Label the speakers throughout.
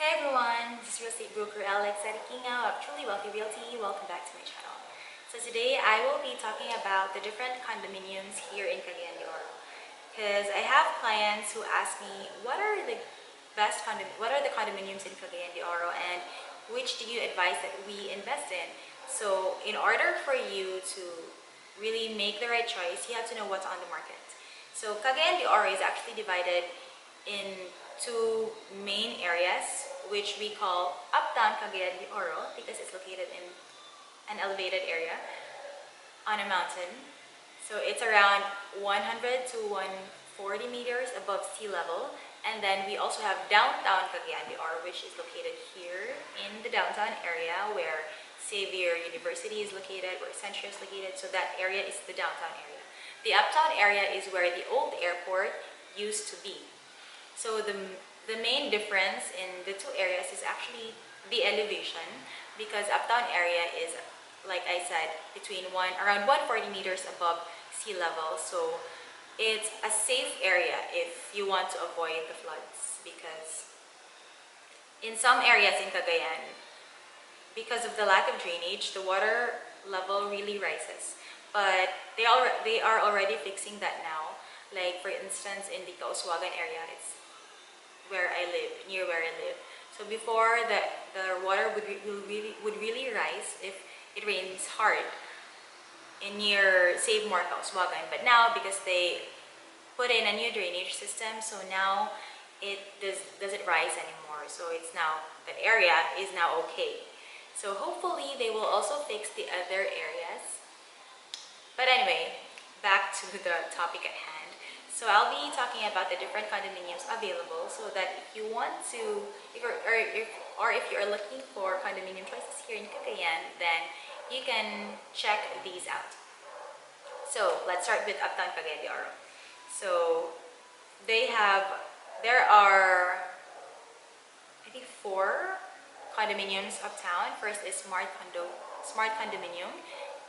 Speaker 1: Hey everyone, this is real estate broker Zeta-Guingao of Truly Wealthy Realty. Welcome back to my channel. So today I will be talking about the different condominiums here in Cagayan de Oro. Because I have clients who ask me, what are the condominiums in Cagayan de Oro and which do you advise that we invest in? So in order for you to really make the right choice, you have to know what's on the market. So Cagayan de Oro is actually divided in two main areas, which we call Uptown Cagayan de Oro because it's located in an elevated area on a mountain. So it's around 100 to 140 meters above sea level. And then we also have downtown Cagayan de Oro, which is located here in the downtown area where Xavier University is located, where Century is located. So that area is the downtown area. The uptown area is where the old airport used to be. So the main difference in the two areas is actually the elevation, because uptown area is, like I said, around 140 meters above sea level. So it's a safe area if you want to avoid the floods, because in some areas in Cagayan, because of the lack of drainage, the water level really rises. But they are already fixing that now. Like for instance, in the Kauswagan area, it's near where I live. So before the water would really rise if it rains hard in near Save More Kauswagan. But now, because they put in a new drainage system, so now it doesn't rise anymore. So it's now, that area is now okay. So hopefully they will also fix the other areas. But anyway, back to the topic at hand. So I'll be talking about the different condominiums available, so that if you want to, if you're looking for condominium choices here in Cagayan, then you can check these out. So let's start with Uptown Cagayan de Oro. So there are, I think, 4 condominiums uptown. First is Smart Condominium.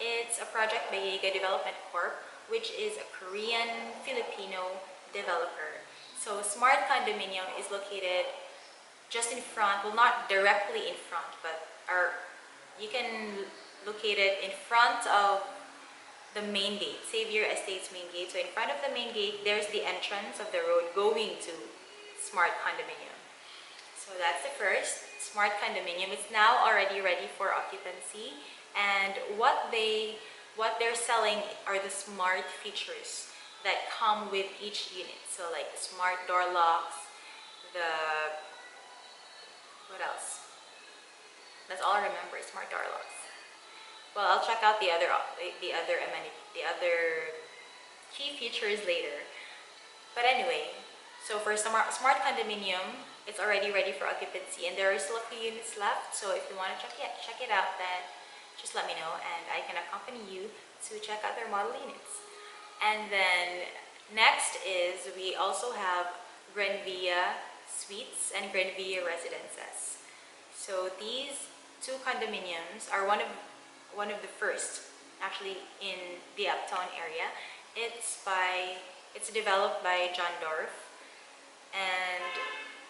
Speaker 1: It's a project by Meza Development Corp, which is a Korean Filipino developer. So Smart Condominium is located just in front, well, not directly in front, but you can locate it in front of the main gate, Xavier Estates main gate. So in front of the main gate, there's the entrance of the road going to Smart Condominium. So that's the first, Smart Condominium. It's now already ready for occupancy, and what they're selling are the smart features that come with each unit. So like the smart door locks, what else? That's all I remember, smart door locks. Well, I'll check out the other key features later. But anyway, so for Smart Condominium, it's already ready for occupancy, and there are still a few units left. So if you want to check it out, then just let me know and I can accompany you to check out their model units. And then next is, we also have Granvilla Suites and Granvilla Residences. So these 2 condominiums are one of the first actually in the uptown area. It's developed by John Dorf, and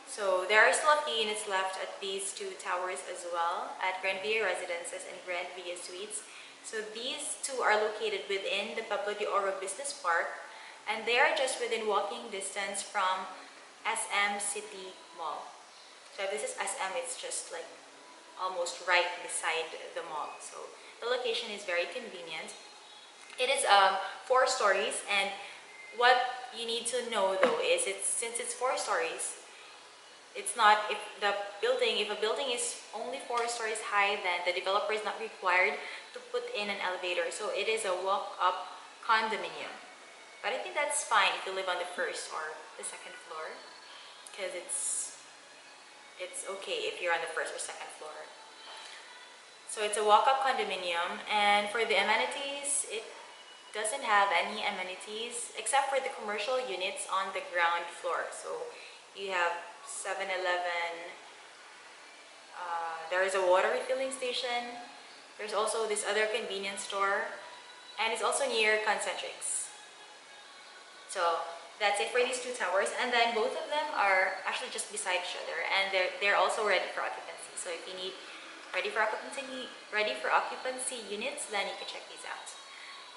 Speaker 1: so there are still a few units left at these 2 towers as well, at Granvilla Residences and Granvilla Suites. So these 2 are located within the Pueblo de Oro Business Park, and they are just within walking distance from SM City Mall. So if this is SM, it's just like almost right beside the mall. So the location is very convenient. It is 4 stories, and what you need to know though is, since it's 4 stories, it's not, if a building is only 4 stories high, then the developer is not required to put in an elevator. So it is a walk-up condominium. But I think that's fine if you live on the 1st or the 2nd floor, because it's okay if you're on the 1st or 2nd floor. So it's a walk-up condominium, and for the amenities, it doesn't have any amenities except for the commercial units on the ground floor. So you have 7-Eleven, there is a water refilling station, there's also this other convenience store, and it's also near Concentrix. So that's it for these two towers, and then both of them are actually just beside each other, and they're also ready for occupancy. So if you need ready for occupancy units, then you can check these out.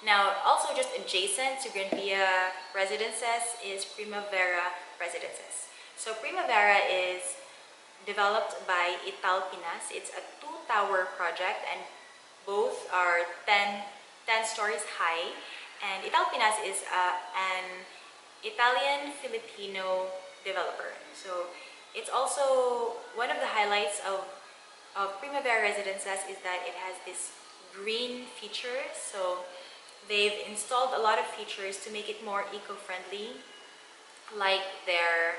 Speaker 1: Now, also just adjacent to Granvia Residences is Primavera Residences. So Primavera is developed by Italpinas. It's a 2-tower project, and both are 10 stories high. And Italpinas is an Italian-Filipino developer. So it's also one of the highlights of Primavera Residences is that it has this green features. So they've installed a lot of features to make it more eco-friendly, like their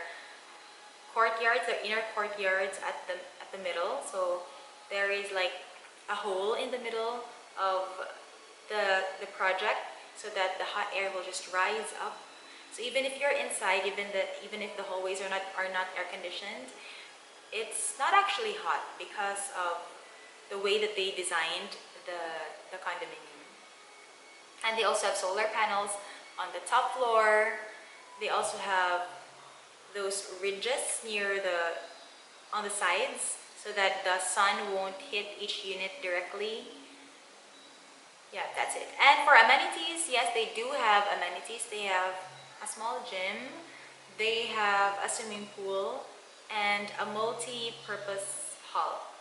Speaker 1: courtyards, their inner courtyards at the middle. So there is like a hole in the middle of the project so that the hot air will just rise up. So even if you're inside, even if the hallways are not air conditioned, it's not actually hot because of the way that they designed the condominium. And they also have solar panels on the top floor. They also have those ridges on the sides so that the sun won't hit each unit directly. Yeah, that's it. And for amenities, yes, they do have amenities. They have a small gym, they have a swimming pool, and a multi-purpose hall.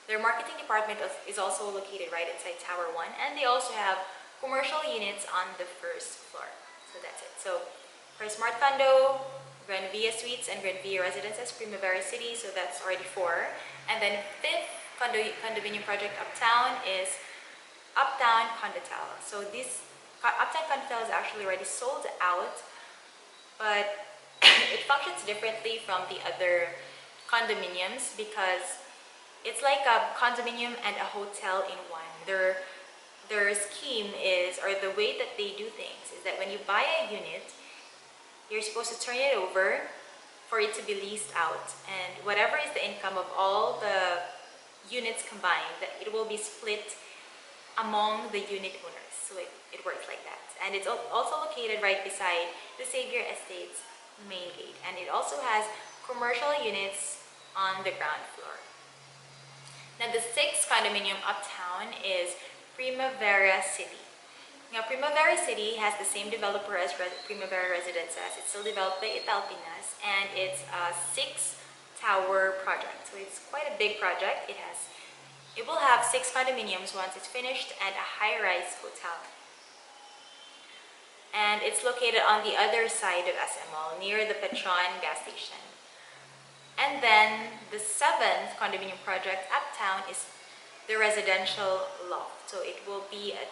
Speaker 1: Their marketing department is also located right inside Tower 1, and they also have commercial units on the first floor. So that's it. So for Smart Condo, Granvia Suites and Granvia Residences, Primavera City, so that's already 4. And then 5th condominium project Uptown is Uptown Palatla. So this Uptown Palatla is actually already sold out, but it functions differently from the other condominiums because it's like a condominium and a hotel in one. Their scheme is, or the way that they do things is that when you buy a unit, you're supposed to turn it over for it to be leased out, and whatever is the income of all the units combined, that it will be split among the unit owners. So it works like that. And it's also located right beside the Xavier Estates main gate, and it also has commercial units on the ground floor. Now the 6th condominium Uptown is Primavera City. Now Primavera City has the same developer as Primavera Residences. It's still developed by Italpinas, and it's a 6-tower project. So it's quite a big project. It will have 6 condominiums once it's finished and a high-rise hotel. And it's located on the other side of SM Mall, near the Petron gas station. And then the 7th condominium project Uptown is the residential loft. So it will be a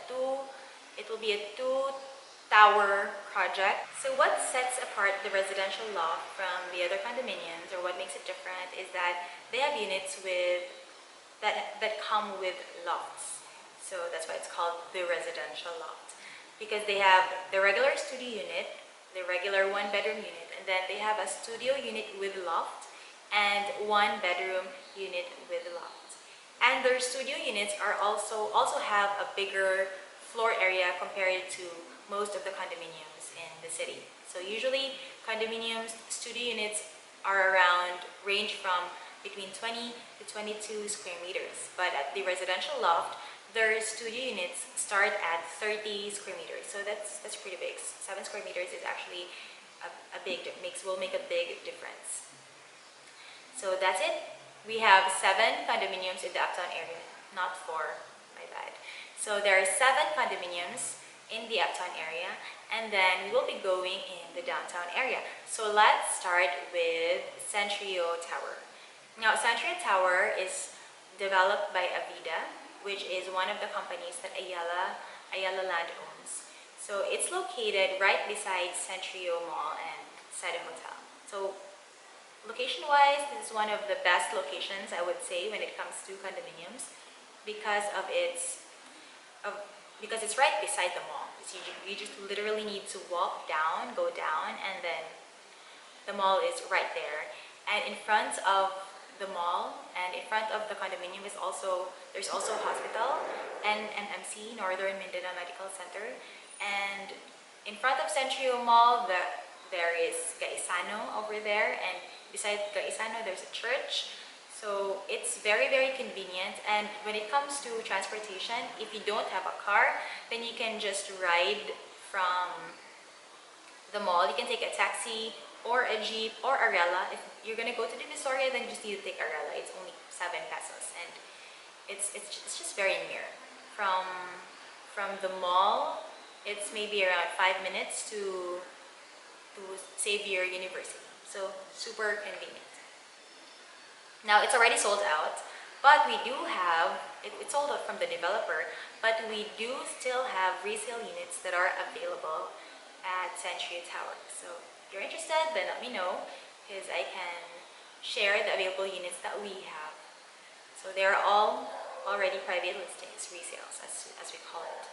Speaker 1: 2-tower project. So what sets apart the residential loft from the other condominiums, or what makes it different, is that they have units that come with lofts. So that's why it's called the residential loft, because they have the regular studio unit, the regular 1-bedroom unit, and then they have a studio unit with loft and 1-bedroom unit with loft. And their studio units are also have a bigger floor area compared to most of the condominiums in the city. So usually condominiums studio units range from between 20 to 22 square meters, but at the residential loft, their studio units start at 30 square meters. So that's pretty big. 7 square meters is actually will make a big difference. So that's it. We have 7 condominiums in the Uptown area, not 4, my bad. So there are 7 condominiums in the Uptown area, and then we will be going in the downtown area. So let's start with Centrio Tower. Now, Centrio Tower is developed by Avida, which is one of the companies that Ayala Land owns. So it's located right beside Centrio Mall and Seda Hotel. So location-wise, this is one of the best locations, I would say, when it comes to condominiums, because it's right beside the mall. So you just literally need to go down, and then the mall is right there. And in front of the mall and in front of the condominium there's also a hospital and NMC, Northern Mindanao Medical Center. And in front of Centrio Mall, there is Gaisano over there, and beside Gaisano there's a church. So it's very, very convenient. And when it comes to transportation, if you don't have a car, then you can just ride from the mall. You can take a taxi or a jeep or a rela. If you're gonna go to the Divisoria, then you just need to take a rela. It's only 7 pesos, and it's just very near. From the mall, it's maybe around 5 minutes to Xavier University. So super convenient. Now it's already sold out, but we do have it's sold out from the developer, but we do still have resale units that are available at Century Towers. So if you're interested, then let me know, because I can share the available units that we have. So they are all already private listings, resales as we call it.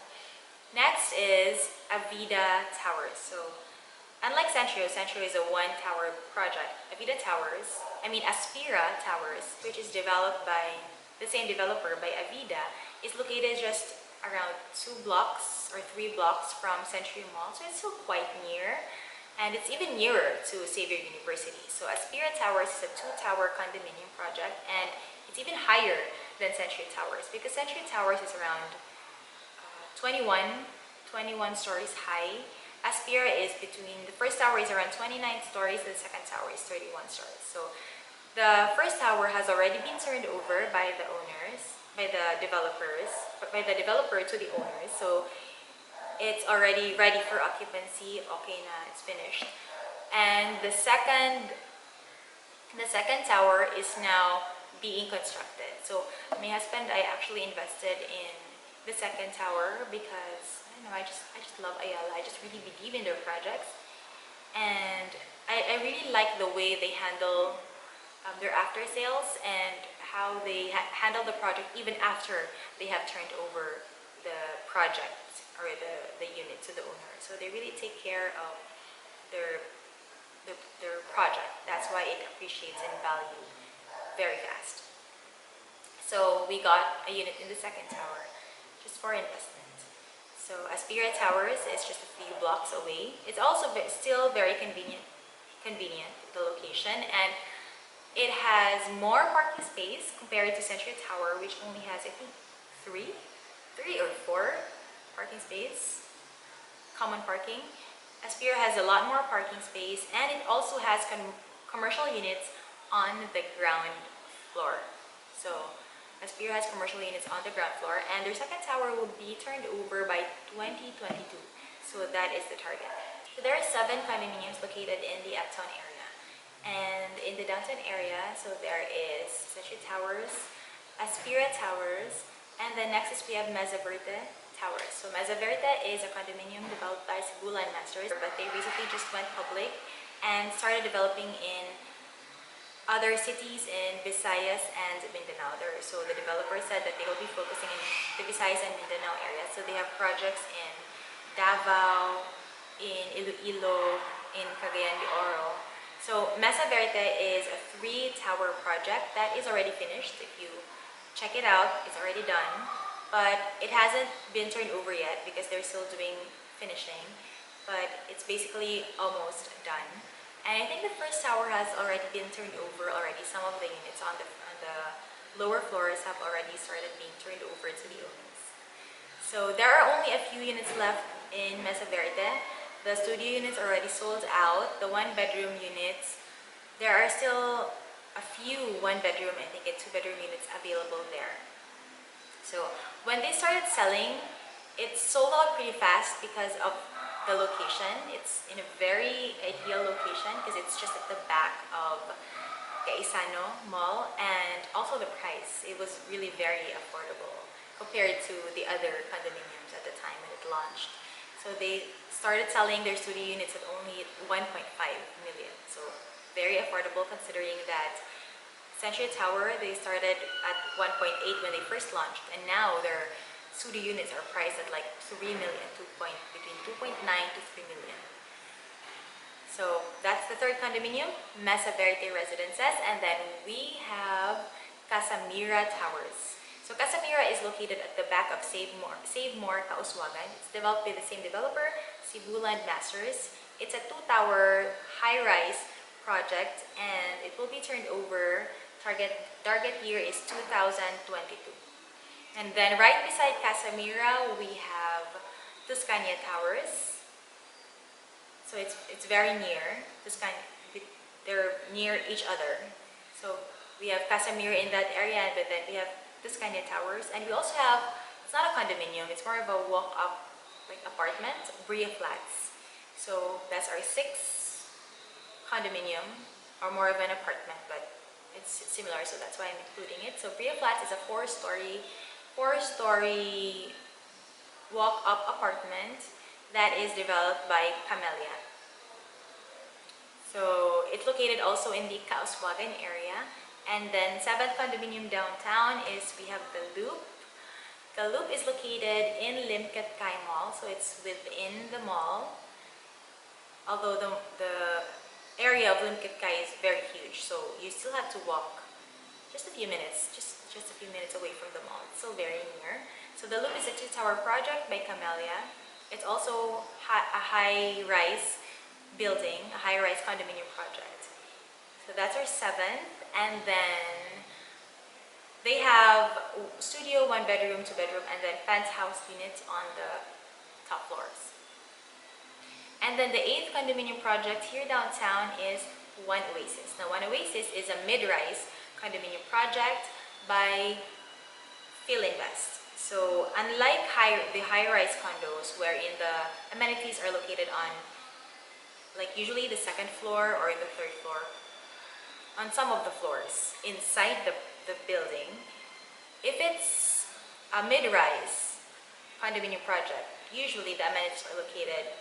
Speaker 1: Next is Aspira Towers. So unlike Century is a one-tower project. Aspira Towers, which is developed by the same developer, by Avida, is located just around 2 blocks or 3 blocks from Century Mall, so it's still quite near, and it's even nearer to Xavier University. So Aspira Towers is a 2-tower condominium project, and it's even higher than Century Towers, because Century Towers is around 21 stories high. Aspira is between, the first tower is around 29 stories, and the second tower is 31 stories. So the first tower has already been turned over by the owners, by the developer to the owners. So it's already ready for occupancy. Okay na, it's finished. And the second tower is now being constructed. So my husband, I actually invested in the second tower because I just love Ayala. I just really believe in their projects, and I really like the way they handle their after sales and how they handle the project even after they have turned over the project or the unit to the owner. So they really take care of their project. That's why it appreciates in value very fast. So we got a unit in the second tower just for investment. So Aspira Towers is just a few blocks away. It's also still very convenient, the location, and it has more parking space compared to Century Tower, which only has, I think, 3 or 4 parking space, common parking. Aspira has a lot more parking space, and it also has commercial units on the ground floor. So Aspira has commercial units on the ground floor, and their second tower will be turned over by 2022. So that is the target. So there are 7 condominiums located in the Uptown area. And in the downtown area, so there is Century Towers, Aspira Towers, and then next is we have Meza Towers. So Meza is a condominium developed by Spanien Towers, but they recently just went public and started developing in other cities in Visayas and Mindanao. So the developer said that they will be focusing in the Visayas and Mindanao area. So they have projects in Davao, in Iloilo, in Cagayan de Oro. So Meza is a 3-tower project that is already finished. If you check it out, it's already done. But it hasn't been turned over yet because they're still doing finishing. But it's basically almost done. And I think the first tower has already been turned over already. Some of the units on the lower floors have already started being turned over to the owners. So there are only a few units left in Meza. The studio units already sold out. The 1-bedroom units, there are still a few 1-bedroom, I think, and 2-bedroom units available there. So when they started selling, it sold out pretty fast because of the location. It's in a very ideal location because it's just at the back of Gaisano Mall, and also the price. It was really very affordable compared to the other condominiums at the time when it launched. So they started selling their studio units at only 1.5 million. So very affordable considering that Century Tower, they started at 1.8 when they first launched, and now their studio units are priced at like 3 million, between 2.9 to 3 million. So that's the third condominium, Meza Residences, and then we have Samira Towers. So Samira is located at the back of Save More Kauswagan. It's developed by the same developer, Spanien Towers, It's a 2-tower high-rise project, and it will be turned over. Target year is 2022. And then right beside Casamira, we have Spanien Towers. So it's very near. They're near each other. So we have Casamira in that area, but then we have Spanien Towers, and we also have, it's not a condominium, it's more of a walk-up like apartment, Brehon Flats. So that's our 6th condominium, or more of an apartment, but it's similar, so that's why I'm including it. So Brehon Flats is a 4-story walk-up apartment that is developed by Camellia. So it's located also in the Kauswagan area. And then 7th condominium downtown is, we have the Loop. The Loop is located in Limkatkai Mall, so it's within the mall. Although the area of Limkatkai is very huge, so you still have to walk just a few minutes, just a few minutes away from the mall. It's still very near. So the Loop is a 2-tower project by Camellia. It's also a high-rise building, a high-rise condominium project. So that's our 7th, and then they have studio, 1-bedroom, 2-bedroom, and then penthouse units on the top floors. And then the 8th condominium project here downtown is One Oasis. Now, One Oasis is a mid-rise condominium project by Philinvest. So unlike the high-rise condos, wherein the amenities are located on, like usually the 2nd floor or the 3rd floor, on some of the floors inside the building, if it's a mid-rise condominium project, usually the amenities are located,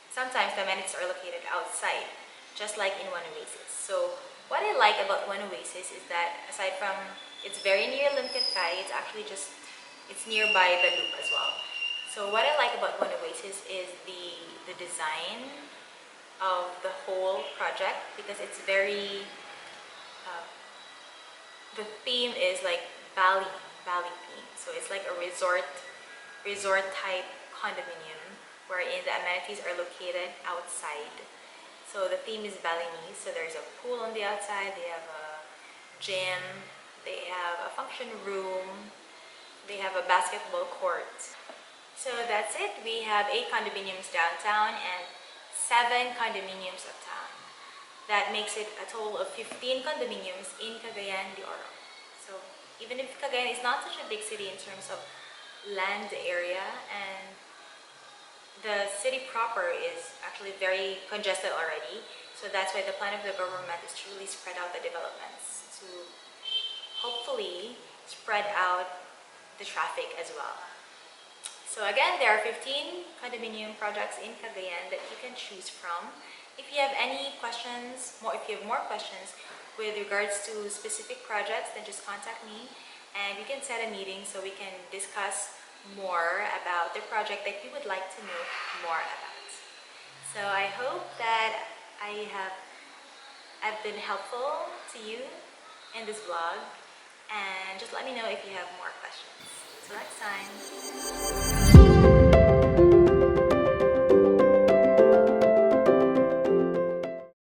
Speaker 1: sometimes the amenities are located outside, just like in One Oasis. So what I like about One Oasis is that aside from it's very near Limkatkai, it's nearby the Loop as well. So what I like about One Oasis is the design of the whole project, because it's very the theme is like valley theme. So it's like a resort type condominium wherein the amenities are located outside. So the theme is Balinese. So there's a pool on the outside, they have a gym, they have a function room, they have a basketball court. So that's it. We have 8 condominiums downtown and 7 condominiums uptown. That makes it a total of 15 condominiums in Cagayan de Oro. So even if Cagayan is not such a big city in terms of land area, and the city proper is actually very congested already, so that's why the plan of the government is to really spread out the developments to hopefully spread out the traffic as well. So again, there are 15 condominium projects in Cagayan that you can choose from. If you have any questions, if you have more questions with regards to specific projects, then just contact me and we can set a meeting so we can discuss more about the project that you would like to know more about. So I hope that I've been helpful to you in this vlog, and just let me know if you have more questions. Till next time.